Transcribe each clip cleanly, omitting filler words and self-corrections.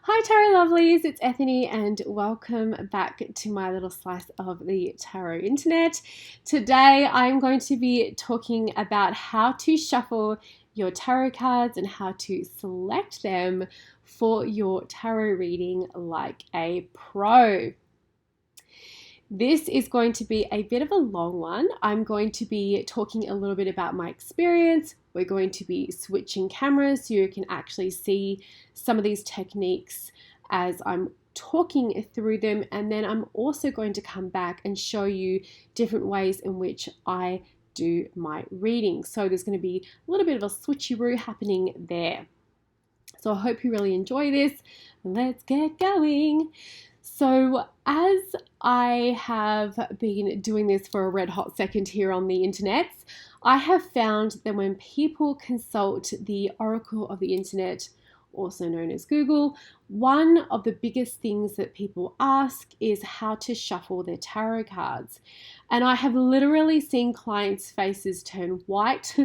Hi Tarot Lovelies, it's Ethany and welcome back to my little slice of the tarot internet. Today I'm going to be talking about how to shuffle your tarot cards and how to select them for your tarot reading like a pro. This is going to be a bit of a long one. I'm going to be talking a little bit about my experience. We're going to be switching cameras so you can actually see some of these techniques as I'm talking through them. And then I'm also going to come back and show you different ways in which I do my reading. So there's going to be a little bit of a switcheroo happening there. So I hope you really enjoy this. Let's get going. So as I have been doing this for a red hot second here on the internet, I have found that when people consult the Oracle of the Internet, also known as Google, one of the biggest things that people ask is how to shuffle their tarot cards. And I have literally seen clients' faces turn white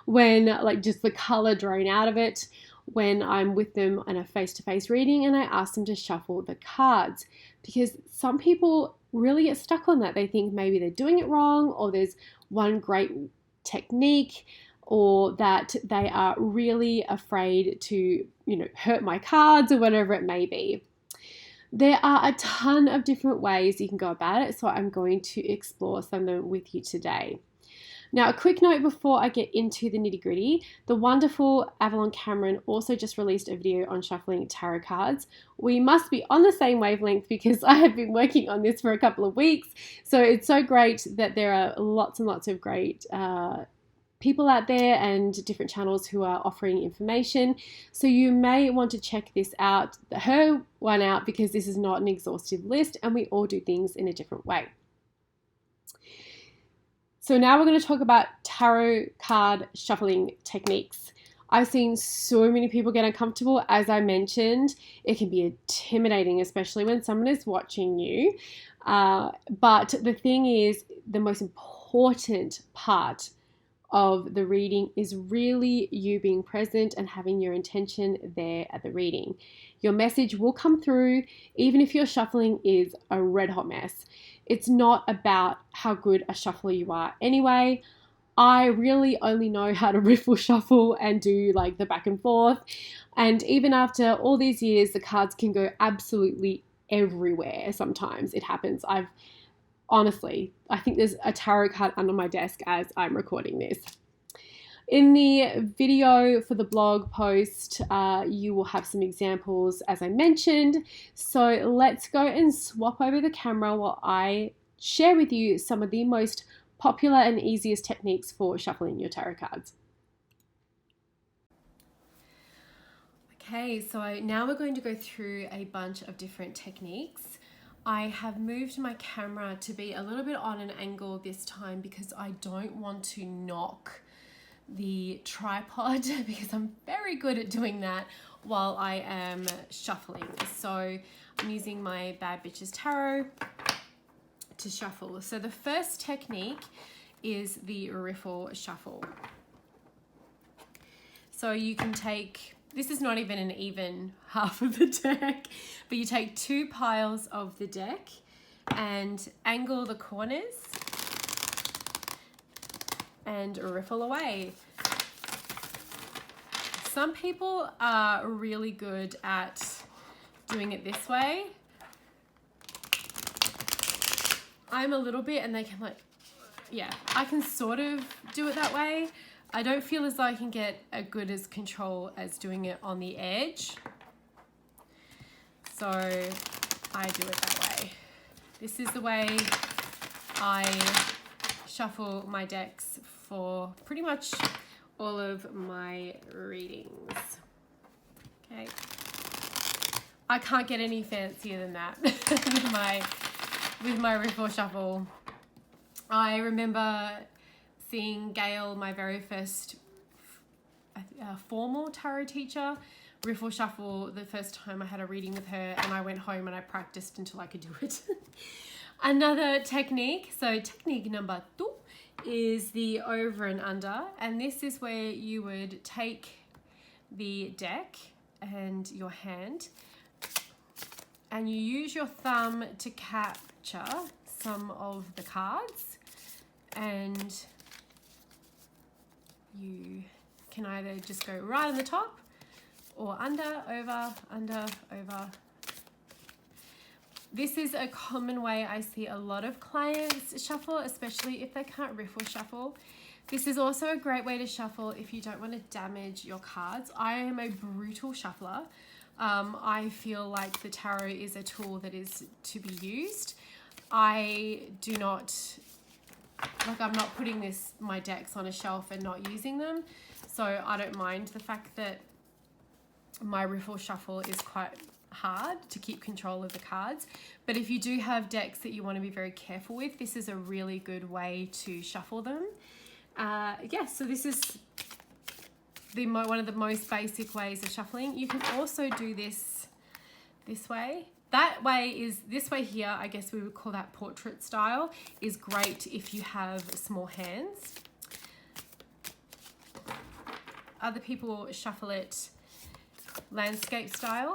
when just the color drain out of it when I'm with them on a face-to-face reading and I ask them to shuffle the cards, because some people really get stuck on that. They think maybe they're doing it wrong, or there's one great technique, or that they are really afraid to, hurt my cards or whatever it may be. There are a ton of different ways you can go about it, so I'm going to explore some of them with you today. Now, a quick note before I get into the nitty gritty, the wonderful Avalon Cameron also just released a video on shuffling tarot cards. We must be on the same wavelength because I have been working on this for a couple of weeks. So it's so great that there are lots and lots of great people out there and different channels who are offering information. So you may want to check this out, her one out, because this is not an exhaustive list and we all do things in a different way. So now we're going to talk about tarot card shuffling techniques. I've seen so many people get uncomfortable. As I mentioned, it can be intimidating, especially when someone is watching you. But the thing is, the most important part of the reading is really you being present and having your intention there at the reading. Your message will come through even if your shuffling is a red hot mess. It's not about how good a shuffler you are anyway. I really only know how to riffle shuffle and do the back and forth. And even after all these years, the cards can go absolutely everywhere. Sometimes it happens. Honestly, I think there's a tarot card under my desk as I'm recording this. In the video for the blog post, you will have some examples as I mentioned. So let's go and swap over the camera while I share with you some of the most popular and easiest techniques for shuffling your tarot cards. Okay, so now we're going to go through a bunch of different techniques. I have moved my camera to be a little bit on an angle this time because I don't want to knock the tripod because I'm very good at doing that while I am shuffling. So I'm using my Bad Bitches Tarot to shuffle. So the first technique is the riffle shuffle. So you can take, this is not even an even half of the deck, but you take two piles of the deck and angle the corners and riffle away. Some people are really good at doing it this way. I'm a little bit, and they can I can sort of do it that way. I don't feel as though I can get a good as control as doing it on the edge. So I do it that way. This is the way I shuffle my decks for pretty much all of my readings. Okay. I can't get any fancier than that with my riffle shuffle. I remember seeing Gail, my very first formal tarot teacher, riffle shuffle the first time I had a reading with her, and I went home and I practiced until I could do it. Another technique, so technique number 2 is the over and under, and this is where you would take the deck and your hand and you use your thumb to capture some of the cards, and you can either just go right on the top or under, over, under, over. This is a common way I see a lot of clients shuffle, especially if they can't riffle shuffle. This is also a great way to shuffle if you don't want to damage your cards. I am a brutal shuffler. I feel like the tarot is a tool that is to be used. I do not, like, I'm not putting my decks on a shelf and not using them. So I don't mind the fact that my riffle shuffle is quite hard to keep control of the cards. But if you do have decks that you want to be very careful with, this is a really good way to shuffle them. So this is one of the most basic ways of shuffling. You can also do this way. This way here, I guess we would call that portrait style, is great if you have small hands. Other people shuffle it landscape style,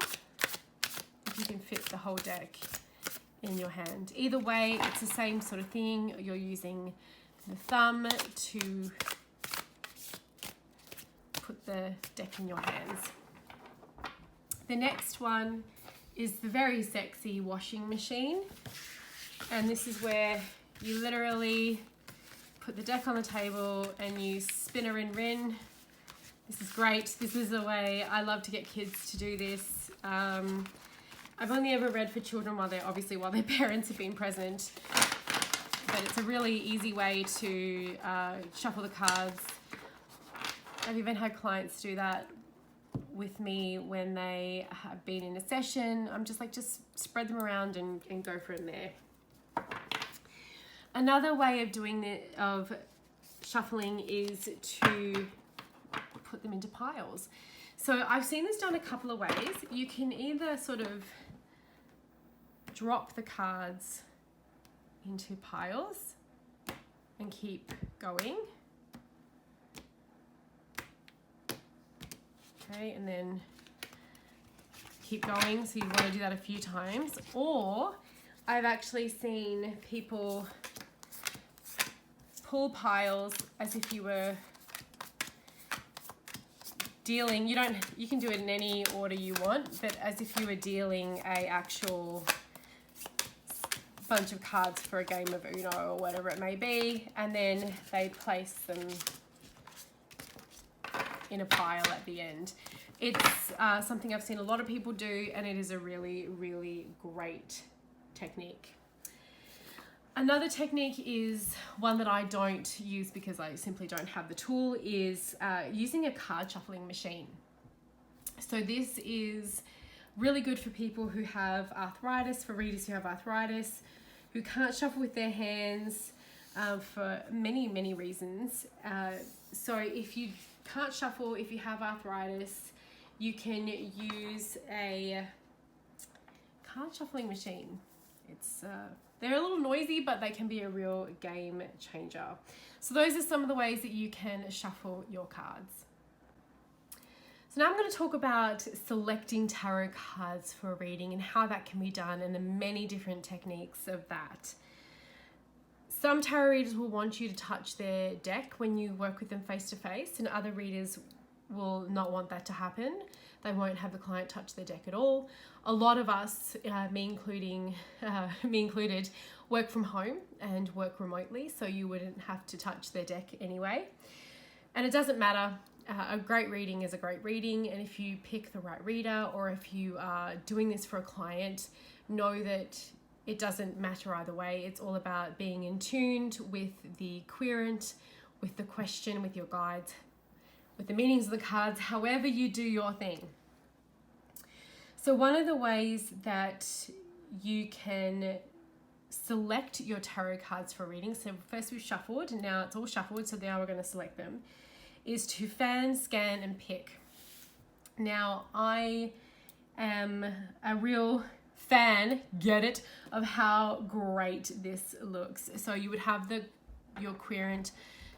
if you can fit the whole deck in your hand. Either way, it's the same sort of thing. You're using the thumb to put the deck in your hands. The next one is the very sexy washing machine. And this is where you literally put the deck on the table and you spin her in rin. This is great. This is the way I love to get kids to do this. I've only ever read for children while their parents have been present. But it's a really easy way to shuffle the cards. I've even had clients do that with me when they have been in a session. I'm just like, just spread them around and go from there. Another way of shuffling is to put them into piles. So I've seen this done a couple of ways. You can either sort of drop the cards into piles and keep going. Okay, and then keep going. So you want to do that a few times. Or I've actually seen people pull piles as if you were dealing, you can do it in any order you want, but as if you were dealing a actual bunch of cards for a game of Uno or whatever it may be, and then they place them in a pile at the end. It's something I've seen a lot of people do, and it is a really, really great technique. Another technique is one that I don't use because I simply don't have the tool, is using a card shuffling machine. So this is really good for people who have arthritis, for readers who have arthritis, who can't shuffle with their hands for many, many reasons. So if you can't shuffle, if you have arthritis, you can use a card shuffling machine. They're a little noisy, but they can be a real game changer. So those are some of the ways that you can shuffle your cards. So now I'm going to talk about selecting tarot cards for a reading and how that can be done, and the many different techniques of that. Some tarot readers will want you to touch their deck when you work with them face to face, and other readers will not want that to happen. They won't have the client touch their deck at all. A lot of us, me included, work from home and work remotely, so you wouldn't have to touch their deck anyway. And it doesn't matter. A great reading is a great reading, and if you pick the right reader, or if you are doing this for a client, know that it doesn't matter either way. It's all about being in tune with the querent, with the question, with your guides, with the meanings of the cards, however you do your thing. So one of the ways that you can select your tarot cards for reading, so first we've shuffled, and now it's all shuffled, so now we're going to select them, is to fan, scan, and pick. Now, I am a real fan, get it, of how great this looks. So you would have your querent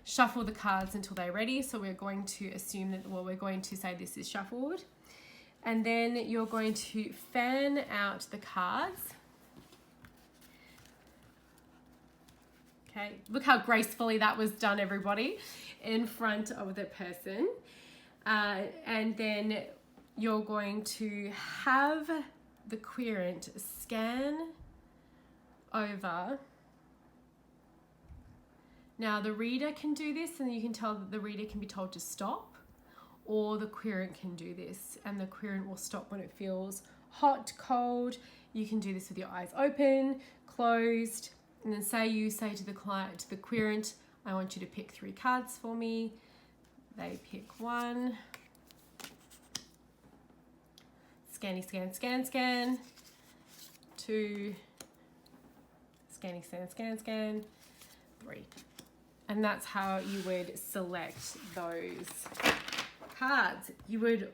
shuffle the cards until they're ready. So we're going to assume that, we're going to say this is shuffled. And then you're going to fan out the cards. Okay, look how gracefully that was done, everybody, in front of the person. And then you're going to have the querent scan over. Now the reader can do this, and you can tell that the reader can be told to stop, or the querent can do this, and the querent will stop when it feels hot, cold. You can do this with your eyes open, closed, and then you say to the client, to the querent, I want you to pick 3 cards for me. They pick 1. Scanny, scan, scan, scan. 2. Scanny, scan, scan, scan. 3. And that's how you would select those cards. You would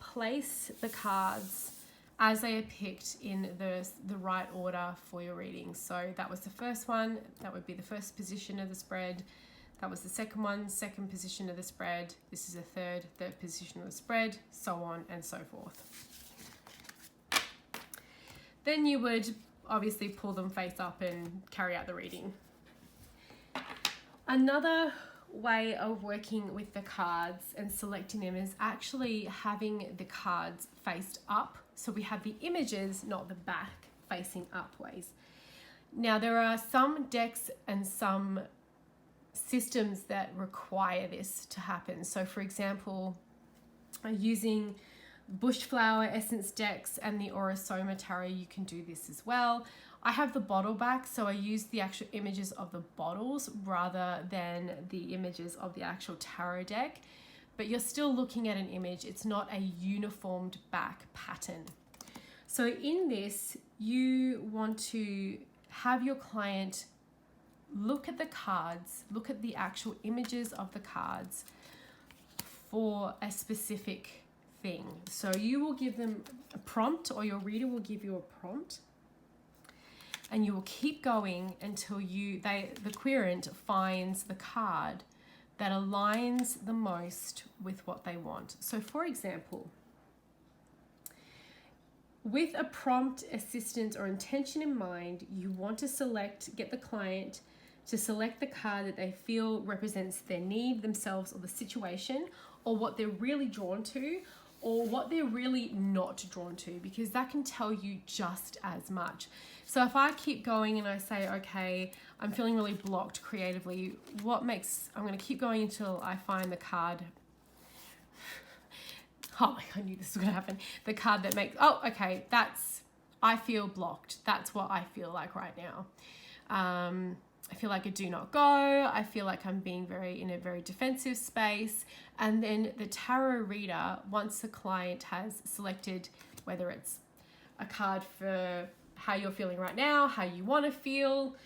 place the cards as they are picked in the right order for your reading. So that was the first one. That would be the first position of the spread. That was the second one, second position of the spread. This is the third position of the spread, so on and so forth. Then you would obviously pull them face up and carry out the reading. Another way of working with the cards and selecting them is actually having the cards faced up. So we have the images, not the back, facing upwards. Now there are some decks and some systems that require this to happen. So for example, using Bushflower Essence decks and the Aura-Soma Tarot, you can do this as well. I have the bottle back, so I use the actual images of the bottles rather than the images of the actual tarot deck. But you're still looking at an image. It's not a uniformed back pattern. So in this, you want to have your client look at the cards, look at the actual images of the cards for a specific thing. So you will give them a prompt, or your reader will give you a prompt, and you will keep going until the querent finds the card that aligns the most with what they want. So for example, with a prompt, assistance, or intention in mind, you want to get the client to select the card that they feel represents their need, themselves, or the situation, or what they're really drawn to, or what they're really not drawn to, because that can tell you just as much. So if I keep going and I say, okay, I'm feeling really blocked creatively, I'm going to keep going until I find the card. Oh my God, I knew this was going to happen. The card that makes, okay, I feel blocked. That's what I feel like right now. I feel like a do not go. I feel like I'm being in a very defensive space. And then the tarot reader, once the client has selected whether it's a card for how you're feeling right now, how you want to feel,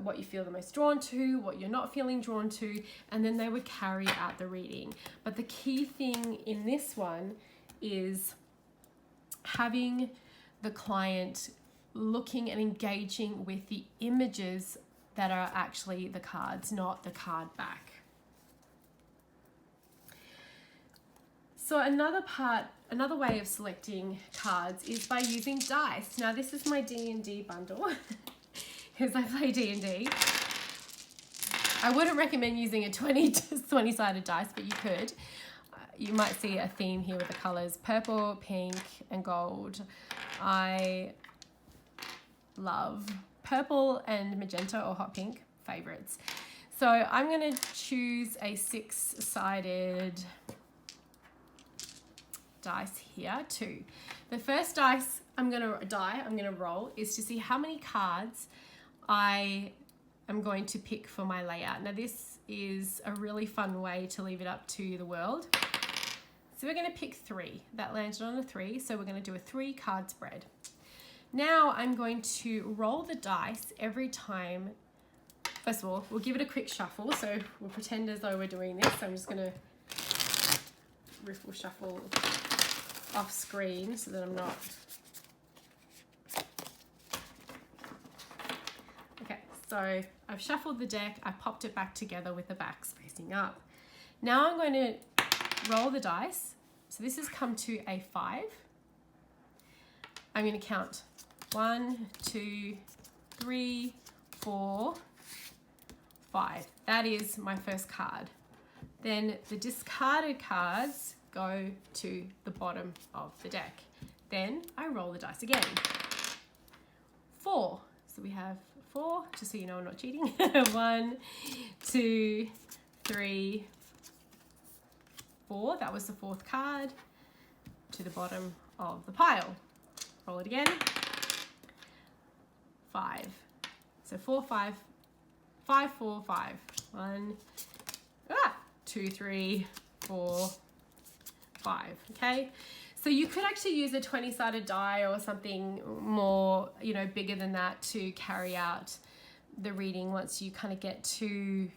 what you feel the most drawn to, what you're not feeling drawn to, and then they would carry out the reading. But the key thing in this one is having the client looking and engaging with the images that are actually the cards, not the card back. So another way of selecting cards is by using dice. Now this is my D&D bundle because I play D&D. I wouldn't recommend using a 20-sided dice, but you could. You might see a theme here with the colors purple, pink, and gold. I love purple and magenta or hot pink, favorites. So I'm going to choose a 6-sided dice here too. The first dice I'm going to roll is to see how many cards I am going to pick for my layout. Now this is a really fun way to leave it up to the world. So we're going to pick 3. That landed on a 3, so we're going to do a 3-card spread. Now I'm going to roll the dice every time. First of all, we'll give it a quick shuffle. So we'll pretend as though we're doing this. So I'm just going to riffle shuffle off screen so that I'm not. Okay, so I've shuffled the deck. I popped it back together with the backs facing up. Now I'm going to roll the dice. So this has come to a 5. I'm going to count 1, 2, 3, 4, 5. That is my first card. Then the discarded cards go to the bottom of the deck. Then I roll the dice again. 4. So we have 4, just so you know I'm not cheating. 1, 2, 3, 4. That was the 4th card to the bottom of the pile. Roll it again. 5. So 4, 5, 5, 4, 5. 1, 2, 3, 4, 5. Okay. So you could actually use a 20-sided die or something more, bigger than that to carry out the reading once you kind of get to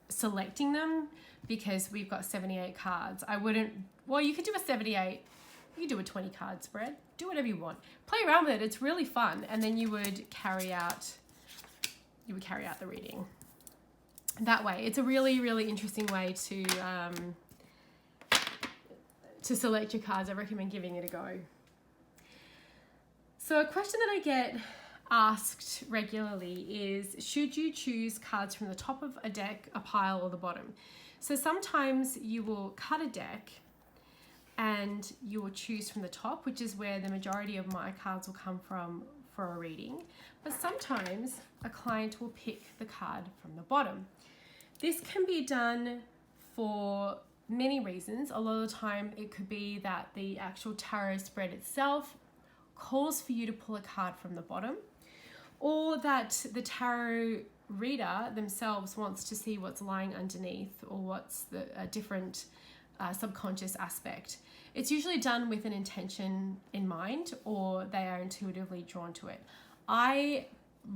selecting them, because we've got 78 cards. You could do a 78, you do a 20 card spread, do whatever you want. Play around with it, it's really fun. And then you would carry out the reading. That way, it's a really, really interesting way to select your cards. I recommend giving it a go. So a question that I get asked regularly is, should you choose cards from the top of a deck, a pile, or the bottom? So sometimes you will cut a deck and you will choose from the top, which is where the majority of my cards will come from for a reading. But sometimes a client will pick the card from the bottom. This can be done for many reasons. A lot of the time it could be that the actual tarot spread itself calls for you to pull a card from the bottom, or that the tarot reader themselves wants to see what's lying underneath, or what's a different subconscious aspect. It's usually done with an intention in mind, or they are intuitively drawn to it. I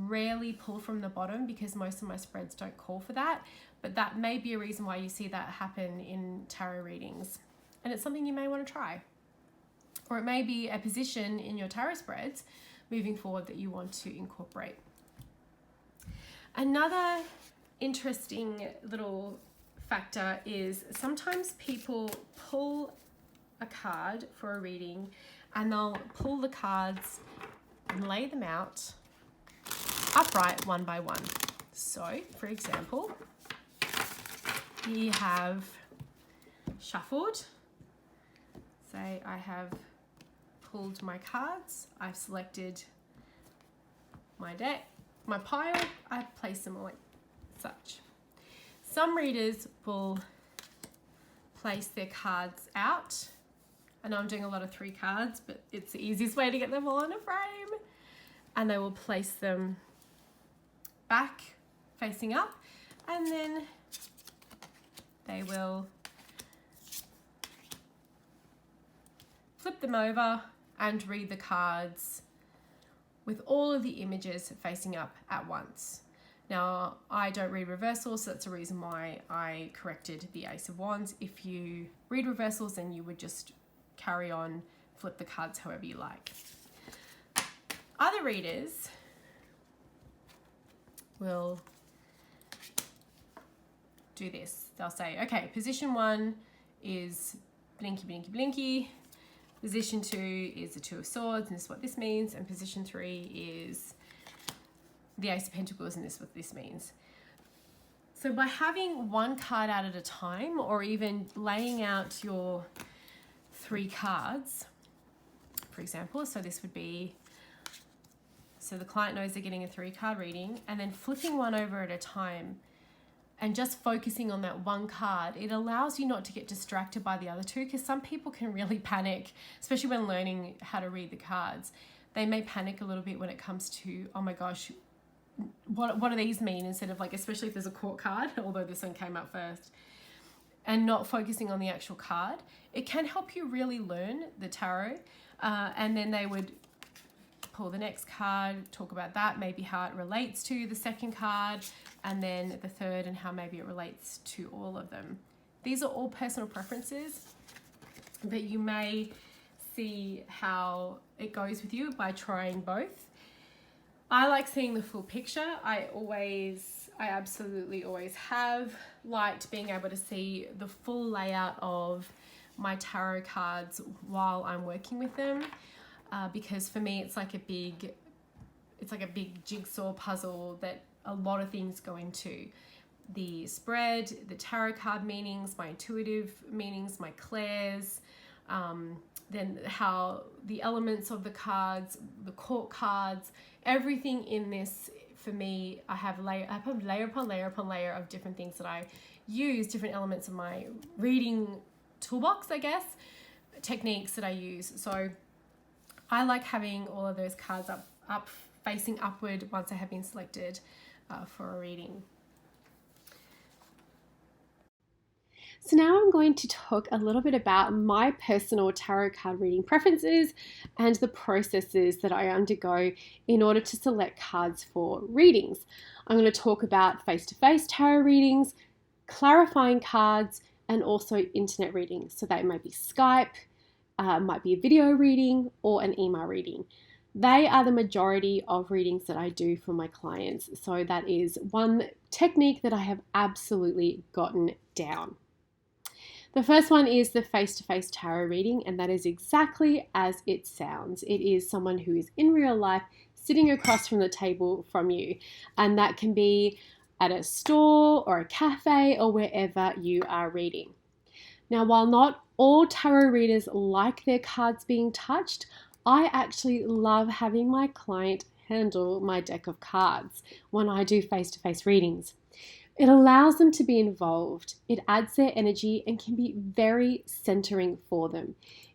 rarely pull from the bottom because most of my spreads don't call for that, but that may be a reason why you see that happen in tarot readings, and it's something you may want to try. Or it may be a position in your tarot spreads moving forward that you want to incorporate. Another interesting little factor is sometimes people pull a card for a reading and they'll pull the cards and lay them out upright one by one. So, for example, you have shuffled. Say I have pulled my cards, I've selected my deck, my pile, I've placed them like such. Some readers will place their cards out. I know I'm doing a lot of 3 cards, but it's the easiest way to get them all in a frame. And they will place them back facing up, and then they will flip them over and read the cards with all of the images facing up at once. Now, I don't read reversals, so that's the reason why I corrected the Ace of Wands. If you read reversals, then you would just carry on, flip the cards however you like. Other readers will do this. They'll say, okay, position 1 is blinky, blinky, blinky. Position 2 is the 2 of Swords, and this is what this means. And position 3 is the Ace of Pentacles, and this is what this means. So by having one card out at a time, or even laying out your 3 cards, for example, so this would be, so the client knows they're getting a 3-card reading, and then flipping one over at a time and just focusing on that one card, it allows you not to get distracted by the other 2, because some people can really panic, especially when learning how to read the cards. They may panic a little bit when it comes to, oh my gosh, what do these mean? Instead of, like, especially if there's a court card, although this one came out first, and not focusing on the actual card. It can help you really learn the tarot, and then they would pull the next card, talk about that, maybe how it relates to the second card, and then the third, and how maybe it relates to all of them. These are all personal preferences, but you may see how it goes with you by trying both. I like seeing the full picture. I absolutely always have liked being able to see the full layout of my tarot cards while I'm working with them, because for me it's like a big jigsaw puzzle that a lot of things go into. The spread, the tarot card meanings, my intuitive meanings, my clairs, then how the elements of the cards, the court cards, everything in this, for me, I have layer upon layer upon layer of different things that I use, different elements of my reading toolbox, I guess, techniques that I use. So I like having all of those cards up facing upward once I have been selected for a reading. So now I'm going to talk a little bit about my personal tarot card reading preferences and the processes that I undergo in order to select cards for readings. I'm going to talk about face-to-face tarot readings, clarifying cards, and also internet readings. So that might be Skype, might be a video reading, or an email reading. They are the majority of readings that I do for my clients. So that is one technique that I have absolutely gotten down. The first one is the face-to-face tarot reading, and that is exactly as it sounds. It is someone who is in real life sitting across from the table from you, and that can be at a store or a cafe or wherever you are reading. Now, while not all tarot readers like their cards being touched, I actually love having my client handle my deck of cards when I do face-to-face readings. It allows them to be involved. It adds their energy and can be very centering for them,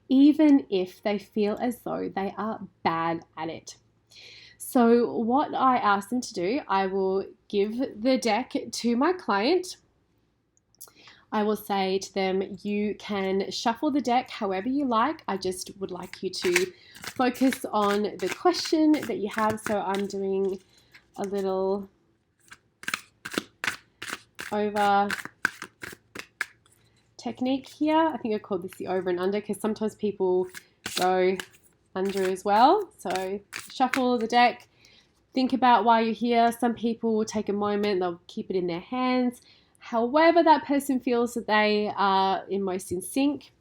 even if they feel as though they are bad at it. So what I ask them to do, I will give the deck to my client. I will say to them, you can shuffle the deck however you like. I just would like you to focus on the question that you have. So I'm doing a little over technique here. I think I called this the over and under because sometimes people go under as well. So shuffle the deck, think about why you're here. Some people will take a moment, they'll keep it in their hands. However that person feels that they are most in sync.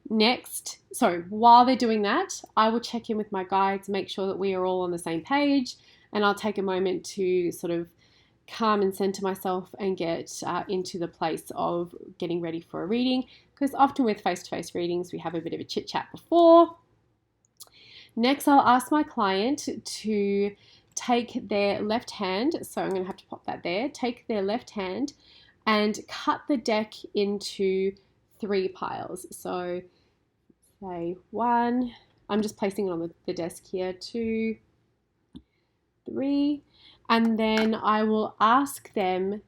While they're doing that, I will check in with my guides, make sure that we are all on the same page, and I'll take a moment to sort of calm and center myself and get into the place of getting ready for a reading, because often with face-to-face readings we have a bit of a chit chat before. Next, I'll ask my client to take their left hand, so I'm going to have to pop that there, take their left hand and cut the deck into 3 piles. So say 1, I'm just placing it on the desk here, 2, 3, and then I will ask them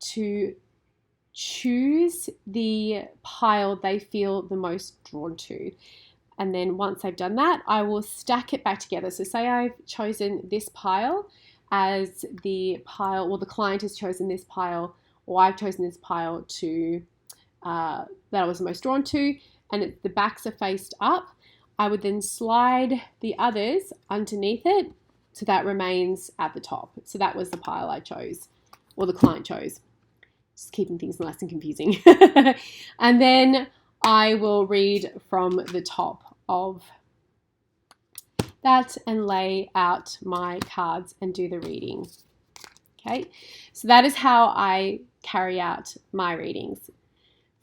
to choose the pile they feel the most drawn to. And then once I've done that, I will stack it back together. So say I've chosen this pile as the pile, or the client has chosen this pile, or I've chosen this pile to that I was most drawn to, and the backs are faced up. I would then slide the others underneath it, so that remains at the top. So that was the pile I chose, or the client chose. Just keeping things nice and confusing. And then I will read from the top of that and lay out my cards and do the reading. Okay, so that is how I carry out my readings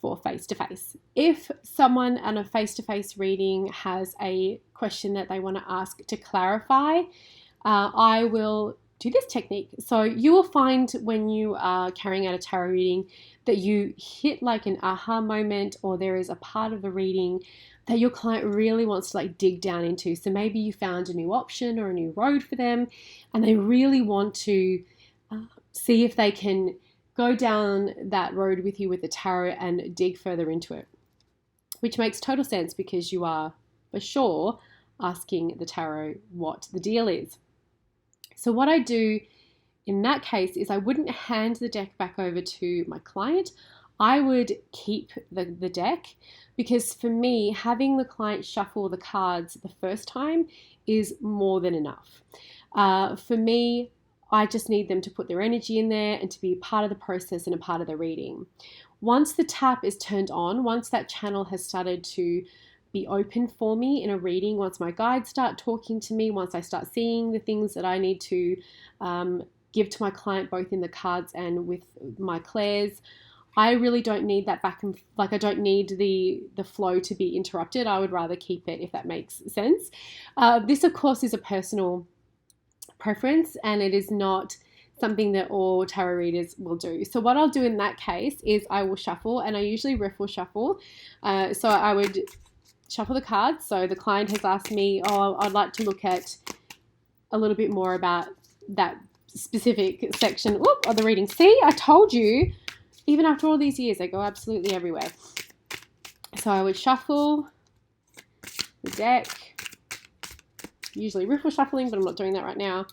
for face-to-face. If someone on a face-to-face reading has a question that they want to ask to clarify, I will do this technique. So you will find when you are carrying out a tarot reading that you hit like an aha moment, or there is a part of the reading that your client really wants to like dig down into. So maybe you found a new option or a new road for them, and they really want to see if they can go down that road with you with the tarot and dig further into it, which makes total sense because you are for sure asking the tarot what the deal is. So what I do in that case is I wouldn't hand the deck back over to my client. I would keep the deck, because for me, having the client shuffle the cards the first time is more than enough. For me, I just need them to put their energy in there and to be part of the process and a part of the reading. once the tap is turned on, once that channel has started to be open for me in a reading, once my guides start talking to me, once I start seeing the things that I need to give to my client, both in the cards and with my clairs, I really don't need that back and I don't need the flow to be interrupted. I would rather keep it, if that makes sense. This, of course, is a personal preference, and it is not something that all tarot readers will do. So what I'll do in that case is I will shuffle, and I usually riffle shuffle. So I would shuffle the cards. So the client has asked me, I'd like to look at a little bit more about that specific section of the reading. See, I told you, even after all these years, they go absolutely everywhere. So I would shuffle the deck, usually riffle shuffling, but I'm not doing that right now.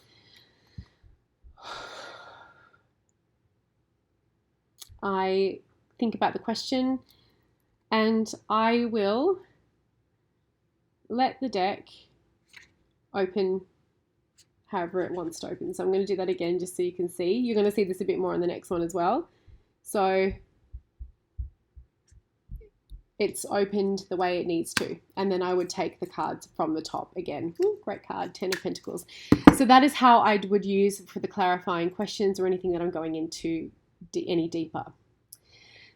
I think about the question, and I will let the deck open however it wants to open. So I'm going to do that again just so you can see. You're going to see this a bit more on the next one as well. So it's opened the way it needs to. And then I would take the cards from the top again. Ooh, great card, 10 of Pentacles. So that is how I would use for the clarifying questions or anything that I'm going into any deeper.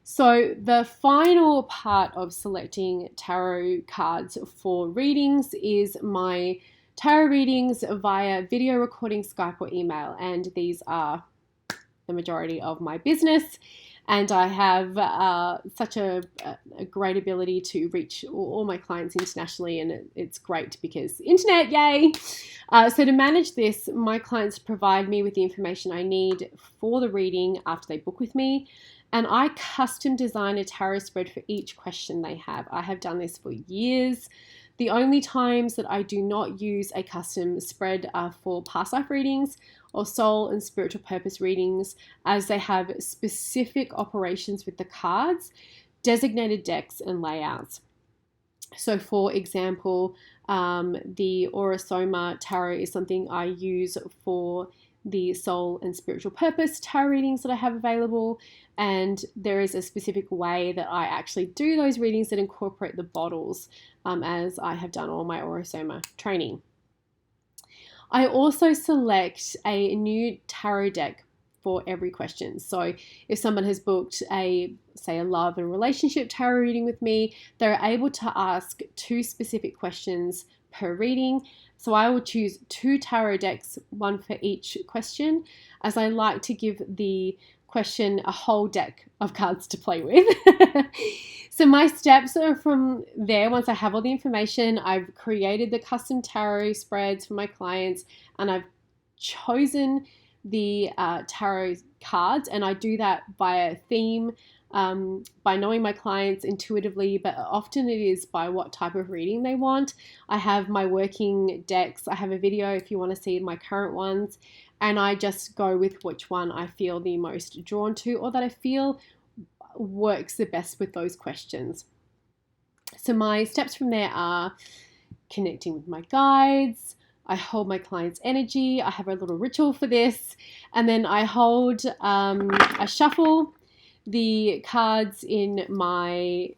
So the final part of selecting tarot cards for readings is my tarot readings via video recording, Skype, or email. And these are the majority of my business. And I have such a great ability to reach all my clients internationally, and it's great because internet, yay! So to manage this, my clients provide me with the information I need for the reading after they book with me, and I custom design a tarot spread for each question they have. I have done this for years. The only times that I do not use a custom spread are for past life readings or soul and spiritual purpose readings, as they have specific operations with the cards, designated decks, and layouts. So for example, the Aura-Soma Tarot is something I use for the soul and spiritual purpose tarot readings that I have available, and there is a specific way that I actually do those readings that incorporate the bottles, as I have done all my Aura-Soma training. I also select a new tarot deck for every question. So if someone has booked say a love and relationship tarot reading with me, they're able to ask 2 specific questions per reading. So I will choose 2 tarot decks, one for each question, as I like to give the question a whole deck of cards to play with. So my steps are from there. Once I have all the information, I've created the custom tarot spreads for my clients, and I've chosen the tarot cards, and I do that via theme, by knowing my clients intuitively, but often it is by what type of reading they want. I have my working decks. I have a video if you want to see my current ones, and I just go with which one I feel the most drawn to, or that I feel works the best with those questions. So my steps from there are connecting with my guides. I hold my client's energy. I have a little ritual for this, and then I hold, I shuffle the cards in my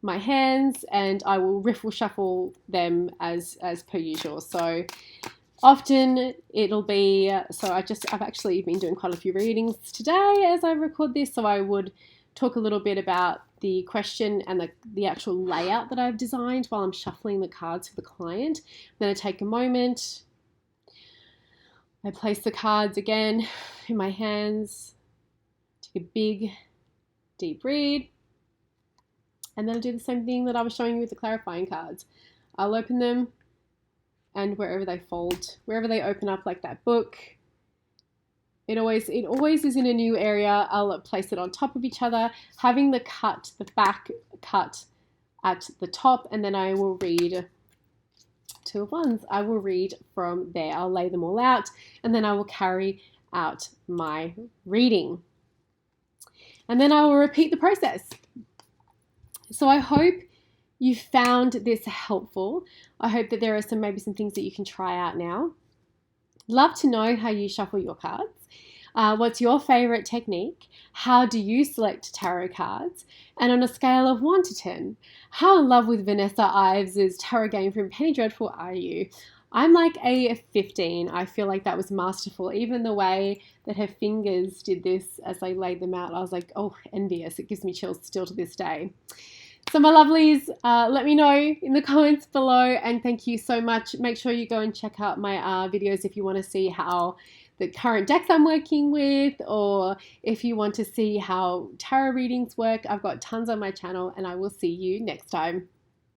hands, and I will riffle shuffle them as per usual. So often it'll be, I've actually been doing quite a few readings today as I record this, so I would talk a little bit about the question and the actual layout that I've designed while I'm shuffling the cards for the client. Then I take a moment, I place the cards again in my hands, take a big deep read, and then I'll do the same thing that I was showing you with the clarifying cards. I'll open them, and wherever they fold, wherever they open up like that book, it always is in a new area. I'll place it on top of each other, having the back cut at the top, and then I will read 2 of Wands. I will read from there. I'll lay them all out, and then I will carry out my reading. And then I will repeat the process. So I hope you found this helpful. I hope that there are maybe some things that you can try out now. Love to know how you shuffle your cards. What's your favorite technique? How do you select tarot cards? And on a scale of 1 to 10, how in love with Vanessa Ives' tarot game from Penny Dreadful are you? I'm like a 15. I feel like that was masterful. Even the way that her fingers did this as they laid them out, I was like, oh, envious. It gives me chills still to this day. So my lovelies, let me know in the comments below, and thank you so much. Make sure you go and check out my videos if you want to see how the current decks I'm working with, or if you want to see how tarot readings work. I've got tons on my channel, and I will see you next time.